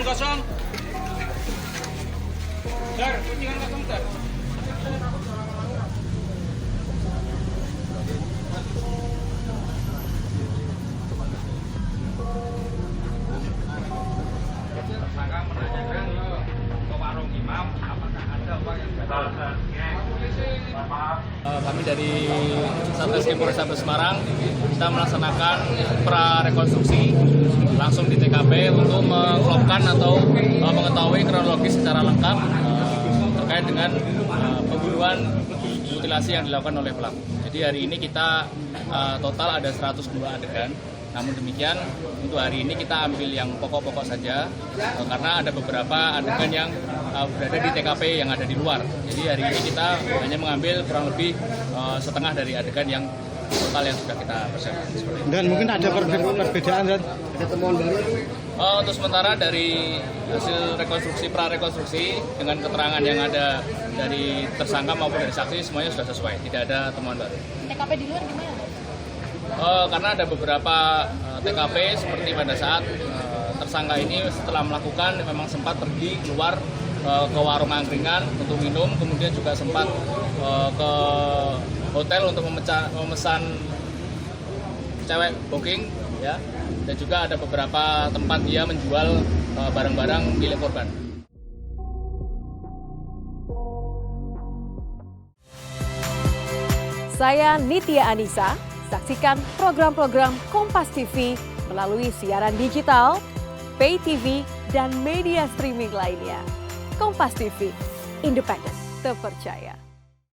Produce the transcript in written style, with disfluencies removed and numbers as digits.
kosong. Dar, kucingan kosong, Dar. Tersangka menanyakan ke warung imam apakah ada uang yang jatuh. Kami dari Satreskrim Polrestabes Semarang kita melaksanakan prarekonstruksi langsung di TKP untuk mengklopkan atau mengetahui kronologis secara lengkap terkait dengan pembunuhan mutilasi yang dilakukan oleh pelaku. Jadi hari ini kita total ada 102 adegan. Namun demikian untuk hari ini kita ambil yang pokok-pokok saja karena ada beberapa adegan yang berada di TKP yang ada di luar. Jadi hari ini kita hanya mengambil kurang lebih setengah dari adegan yang total yang sudah kita persiapkan. Dan mungkin ada perbedaan dan ada temuan baru? Untuk sementara dari hasil rekonstruksi prarekonstruksi dengan keterangan yang ada dari tersangka maupun dari saksi semuanya sudah sesuai, tidak ada temuan baru. TKP di luar gimana? Karena ada beberapa TKP seperti pada saat tersangka ini setelah melakukan memang sempat pergi keluar ke warung angkringan untuk minum, kemudian juga sempat ke hotel untuk memesan cewek booking, ya, dan juga ada beberapa tempat dia menjual barang-barang milik korban. Saya Nitya Anissa. Saksikan program-program Kompas TV melalui siaran digital, pay TV, dan media streaming lainnya. Kompas TV, independen, terpercaya.